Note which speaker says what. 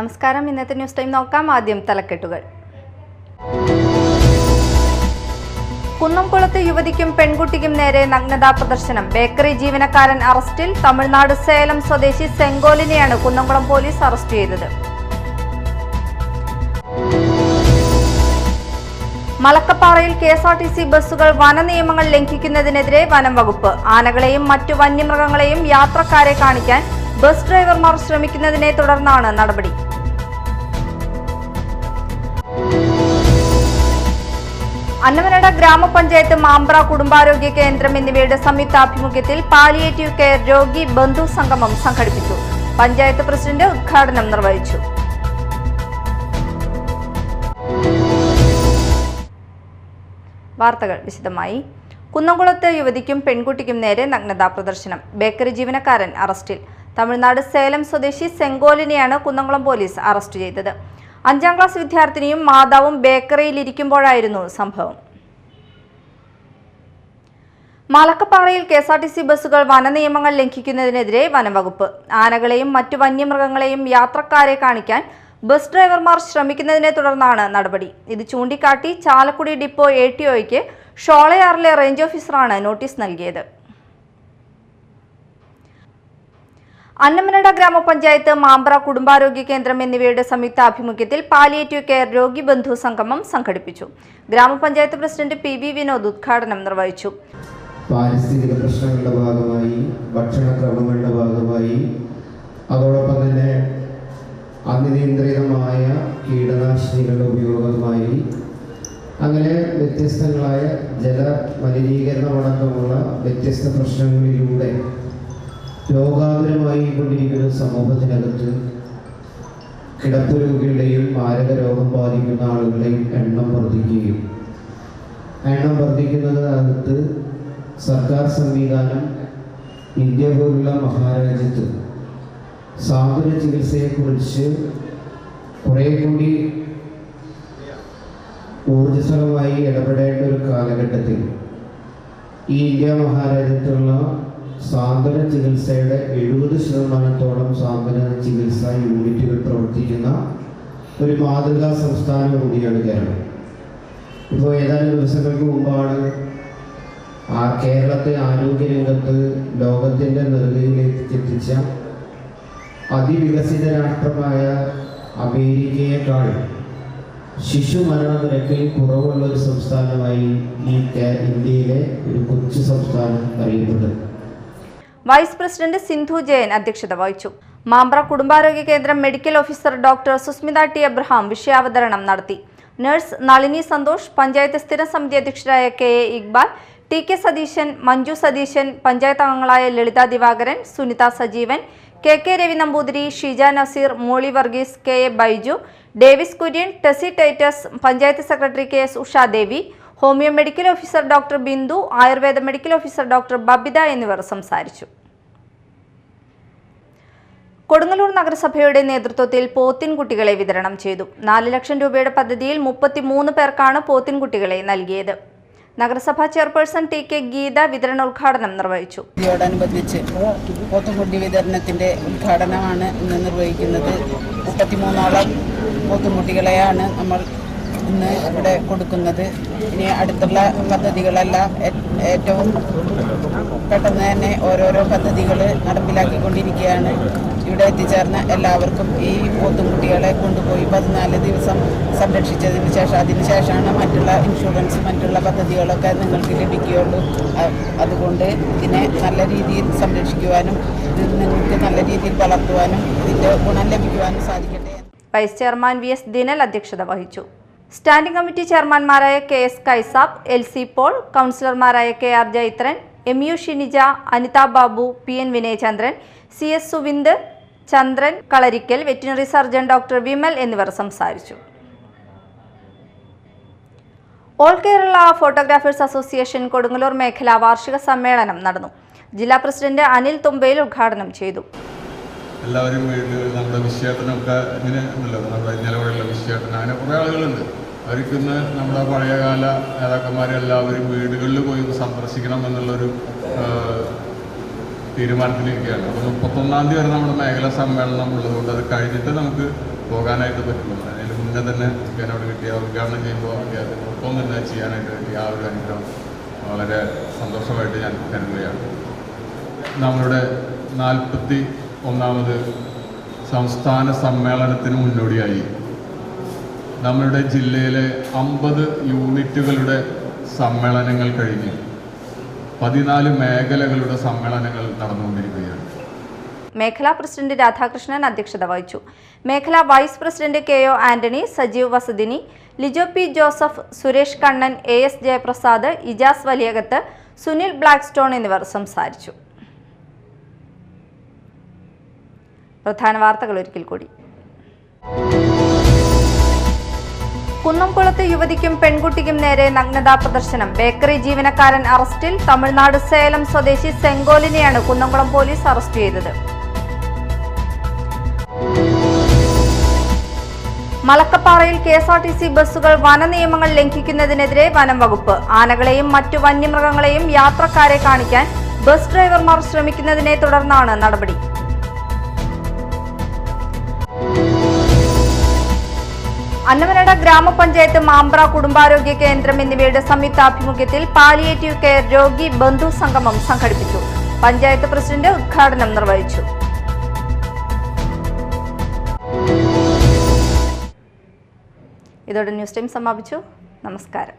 Speaker 1: നമസ്കാരം. ഇന്നത്തെ news time നോക്കാം. ആദ്യം തലക്കെട്ടുകൾ. കുന്നംകുളത്ത് യുവതിക്കും പെൺകുട്ടിക്കും നേരെ നഗ്നതാ പ്രദർശനം. ബേക്കറി ജീവനക്കാരൻ അറസ്റ്റിൽ. തമിഴ്നാട് സേലം സ്വദേശി സെങ്കോലിനെയാണ് കുന്നംകുളം പോലീസ് അറസ്റ്റ് ചെയ്തത്. മലക്കപ്പാറയിൽ KSRTC ബസ്സുകൾ വനനിയമങ്ങൾ ലംഘിക്കുന്നതിനെതിരെ വനം വകുപ്പ്. ആനകളെയും മറ്റു വന്യമൃഗങ്ങളെയും യാത്രക്കാരെ കാണിക്കാൻ ബസ് ഡ്രൈവർമാർ ശ്രമിക്കുന്നതിനെ തുടർന്നാണ് നടപടി. അന്നമനട ഗ്രാമപഞ്ചായത്ത്, മാമ്പ്ര കുടുംബാരോഗ്യ കേന്ദ്രം എന്നിവയുടെ സംയുക്താഭിമുഖ്യത്തിൽ പാലിയേറ്റീവ് കെയർ രോഗി ബന്ധു സംഗമം സംഘടിപ്പിച്ചു. പഞ്ചായത്ത് പ്രസിഡന്റ് ഉദ്ഘാടനം നിർവഹിച്ചു. വാർത്തകൾ വിശദമായി. കുന്നംകുളത്ത് യുവതിക്കും പെൺകുട്ടിക്കും നേരെ നഗ്നതാ പ്രദർശനം. ബേക്കറി ജീവനക്കാരൻ അറസ്റ്റിൽ. തമിഴ്നാട് സേലം സ്വദേശി സെങ്കോലിനെയാണ് കുന്നംകുളം പോലീസ് അറസ്റ്റ് ചെയ്തത്. 5ാം ക്ലാസ് വിദ്യാർത്ഥിനിയും മാതാവും ബേക്കറിയിലിരിക്കുമ്പോഴായിരുന്നു സംഭവം. മലക്കപ്പാറയിൽ KSRTC ബസ്സുകൾ വനനിയമങ്ങൾ ലംഘിക്കുന്നതിനെതിരെ വനംവകുപ്പ്. ആനകളെയും മറ്റു വന്യമൃഗങ്ങളെയും യാത്രക്കാരെ കാണിക്കാൻ ബസ് ഡ്രൈവർമാർ ശ്രമിക്കുന്നതിനെ തുടർന്നാണ് നടപടി. ഇത് ചൂണ്ടിക്കാട്ടി ചാലക്കുടി ഡിപ്പോ ATOയ്ക്ക് ഷോളയാറിലെ റേഞ്ച് ഓഫീസറാണ് നോട്ടീസ് നൽകിയത്. അന്നമനട ഗ്രാമപഞ്ചായത്ത്, മാമ്പ്ര കുടുംബാരോഗ്യ കേന്ദ്രം എന്നിവയുടെ സംയുക്താഭിമുഖ്യത്തിൽ പാലിയേറ്റീവ് കെയർ രോഗി ബന്ധു സംഗമം സംഘടിപ്പിച്ചു. ഗ്രാമപഞ്ചായത്ത് പ്രസിഡന്റ് PV വിനോദ് ഉദ്ഘാടനം നിർവഹിച്ചു.
Speaker 2: പാരിസ്ഥിതിക പ്രശ്നങ്ങളുടെ ഭാഗമായി, ഭക്ഷണക്രമങ്ങളുടെ ഭാഗമായി, അതോടൊപ്പം തന്നെ അനിയന്ത്രിതമായ കീടനാശിനികളുടെ ഉപയോഗമായി, അങ്ങനെ വ്യത്യസ്തങ്ങളായ ജലമലിനീകരണമടക്കമുള്ള വ്യത്യസ്ത പ്രശ്നങ്ങളിലൂടെ രോഗാതുരമായി കൊണ്ടിരിക്കുന്ന സമൂഹത്തിനകത്ത് കിടപ്പ് രോഗികളുടെയും മാരക രോഗം ബാധിക്കുന്ന ആളുകളുടെയും എണ്ണം വർദ്ധിക്കുന്നതിനകത്ത് സർക്കാർ സംവിധാനം ഇന്ത്യ പോലുള്ള മഹാരാജ്യത്ത് സാന്ത്വന ചികിത്സയെക്കുറിച്ച് കുറേ കൂടി ഊർജ്ജസ്വലമായി ഇടപെടേണ്ട ഒരു കാലഘട്ടത്തിൽ ഈ ഇന്ത്യ മഹാരാജ്യത്തുള്ള സാന്ത്വന ചികിത്സയുടെ 70% സാന്ത്വന ചികിത്സാ യൂണിറ്റുകൾ പ്രവർത്തിക്കുന്ന ഒരു മാതൃകാ സംസ്ഥാനം കൂടിയാണ് കേരളം. ഇപ്പോൾ ഏതാനും ദിവസങ്ങൾക്ക് മുമ്പാണ് കേരളത്തെ ആരോഗ്യരംഗത്ത് ലോകത്തിൻ്റെ നെറുകയിലേക്ക് എത്തിച്ച അതിവികസിത രാഷ്ട്രമായ അമേരിക്കയേക്കാൾ ശിശുമരണ നിരക്കിൽ കുറവുള്ള ഒരു സംസ്ഥാനമായി ഈ ഇന്ത്യയിലെ ഒരു കൊച്ചു സംസ്ഥാനം അറിയപ്പെടുന്നത്.
Speaker 1: വൈസ് പ്രസിഡന്റ് സിന്ധു ജയൻ അധ്യക്ഷത വഹിച്ചു. മാമ്പ്ര കുടുംബാരോഗ്യ കേന്ദ്രം medical officer doctor Susmitha T. Abraham വിഷയാവതരണം നടത്തി. നഴ്സ് നളിനി സന്തോഷ്, പഞ്ചായത്ത് സ്ഥിരം സമിതി അധ്യക്ഷരായ KA ഇക്ബാൽ, TK സതീശൻ, മഞ്ജു സതീശൻ, പഞ്ചായത്ത് അംഗങ്ങളായ Lalitha Divakaran, Sunitha Sajeevan, KK Ravi Namboothiri, Sheeja Nazeer, Molly Varghese, KA Baiju, Davis Kurian, Tessy Titus, panchayat secretary KS Ushadevi, homeo medical officer doctor Bindu, Ayurveda medical officer doctor Babitha എന്നിവർ സംസാരിച്ചു. കൊടുങ്ങല്ലൂർ നഗരസഭയുടെ നേതൃത്വത്തിൽ പോത്തിൻകുട്ടികളെ വിതരണം ചെയ്തു. 4 ലക്ഷം രൂപയുടെ പദ്ധതിയിൽ 33 പേർക്കാണ് പോത്തിൻകുട്ടികളെ നൽകിയത്. നഗരസഭാ ചെയർപേഴ്സൺ TK ഗീത വിതരണോദ്ഘാടനം നിർവഹിച്ചു.
Speaker 3: ോടനുബന്ധിച്ച് പോത്തുംകുട്ടി വിതരണത്തിന്റെ ഉദ്ഘാടനമാണ് ഇന്ന് നിർവഹിക്കുന്നത്. 33ഓളം പോത്തുംകുട്ടികളെയാണ് നമ്മൾ ഇന്ന് ഇവിടെ കൊടുക്കുന്നത്. ഇനി അടുത്തുള്ള പദ്ധതികളെല്ലാം ഏറ്റവും പെട്ടെന്ന് തന്നെ ഓരോരോ പദ്ധതികൾ നടപ്പിലാക്കിക്കൊണ്ടിരിക്കുകയാണ്. ഇവിടെ എത്തിച്ചേർന്ന എല്ലാവർക്കും ഈ പോത്തുംകുട്ടികളെ കൊണ്ടുപോയി 14 ദിവസം സംരക്ഷിച്ചതിന് ശേഷം അതിനുശേഷമാണ് മറ്റുള്ള ഇൻഷുറൻസ് മറ്റുള്ള പദ്ധതികളൊക്കെ നിങ്ങൾക്ക് ലഭിക്കുകയുള്ളൂ. അതുകൊണ്ട് ഇതിനെ നല്ല രീതിയിൽ സംരക്ഷിക്കുവാനും ഇത് നിങ്ങൾക്ക് നല്ല രീതിയിൽ വളർത്തുവാനും ഇതിൻ്റെ ഗുണം ലഭിക്കുവാനും സാധിക്കട്ടെ.
Speaker 1: വൈസ് ചെയർമാൻ VS ദിനൽ അധ്യക്ഷത വഹിച്ചു. സ്റ്റാൻഡിംഗ് കമ്മിറ്റി ചെയർമാൻമാരായ KS കൈസാബ്, LC പോൾ, കൗൺസിലർമാരായ KR Jaithran, MU Shinija, Anitha Babu, PN Vinayachandran, CS Suvinder, Chandran Kalarickal, veterinary surgeon doctor Vimal എന്നിവർ സംസാരിച്ചു. All Kerala photographers association Kodungallur മേഖല വാർഷിക സമ്മേളനം നടന്നു. ജില്ലാ പ്രസിഡന്റ് അനിൽ തുമ്പയിൽ ഉദ്ഘാടനം ചെയ്തു.
Speaker 4: എല്ലാവരും നമ്മുടെ വിശ്വേട്ടനൊക്കെ ഇങ്ങനെ ഉണ്ടല്ലോ, നമ്മുടെ നിലവിലുള്ള വിശ്വേട്ടൻ, അങ്ങനെ കുറേ ആളുകളുണ്ട്. അവർക്കിന്ന് നമ്മുടെ പഴയകാല നേതാക്കന്മാരെല്ലാവരും വീടുകളിൽ പോയി സന്ദർശിക്കണം എന്നുള്ളൊരു തീരുമാനത്തിലിരിക്കുകയാണ്. അപ്പോൾ 31-ാം തീയതി വരെ നമ്മുടെ മേഖലാ സമ്മേളനം ഉള്ളതുകൊണ്ട് അത് കഴിഞ്ഞിട്ട് നമുക്ക് പോകാനായിട്ട് പറ്റുള്ളൂ. അതിന് മുന്നേ തന്നെ എന്നോട് കിട്ടിയ ഉദ്ഘാടനം ചെയ്യുമ്പോൾ അദ്ദേഹത്തിനൊപ്പം തന്നെ ചെയ്യാനായിട്ട് കിട്ടിയ ആ ഒരു അനുഗ്രഹം വളരെ സന്തോഷമായിട്ട് ഞാൻ കരുതുകയാണ്. നമ്മളുടെ 41ാമത് സംസ്ഥാന സമ്മേളനത്തിന് മുന്നോടിയായി നമ്മളുടെ ജില്ലയിലെ 50 യൂണിറ്റുകളുടെ സമ്മേളനങ്ങൾ കഴിഞ്ഞ് 14 മേഖലകളുടെ സമ്മേളനങ്ങൾ നടന്നുകൊണ്ടിരിക്കുകയാണ്.
Speaker 1: മേഖലാ പ്രസിഡന്റ് രാധാകൃഷ്ണൻ അധ്യക്ഷത വഹിച്ചു. മേഖലാ vice president KO Antony, Sajeev Vasathini, Lijo P Joseph, Suresh Kannan, AS Jayaprasad, Ijas Valiyakath, Sunil Blackstone എന്നിവർ സംസാരിച്ചു. പ്രധാന വാർത്തകൾ ഒരിക്കൽ കൂടി. കുന്നംകുളത്ത് യുവതിക്കും പെൺകുട്ടിക്കും നേരെ നഗ്നതാ പ്രദർശനം. ബേക്കറി ജീവനക്കാരൻ അറസ്റ്റിൽ. തമിഴ്നാട് സേലം സ്വദേശി സെങ്കോലിനെയാണ് കുന്നംകുളം പോലീസ് അറസ്റ്റ് ചെയ്തത്. മലക്കപ്പാറയിൽ KSRTC ബസ്സുകൾ വനനിയമങ്ങൾ ലംഘിക്കുന്നതിനെതിരെ വനം വകുപ്പ്. ആനകളെയും മറ്റു വന്യമൃഗങ്ങളെയും യാത്രക്കാരെ കാണിക്കാൻ ബസ് ഡ്രൈവർമാർ ശ്രമിക്കുന്നതിനെ തുടർന്നാണ് നടപടി. അന്നമനട ഗ്രാമപഞ്ചായത്ത്, മാമ്പ്ര കുടുംബാരോഗ്യ കേന്ദ്രം എന്നിവയുടെ സംയുക്താഭിമുഖ്യത്തിൽ പാലിയേറ്റീവ് കെയർ രോഗി ബന്ധു സംഗമം സംഘടിപ്പിച്ചു. പഞ്ചായത്ത് പ്രസിഡന്റ് ഉദ്ഘാടനം നിർവഹിച്ചു. ഇതോടെ ന്യൂസ് ടൈം സമാപിച്ചു. നമസ്കാരം.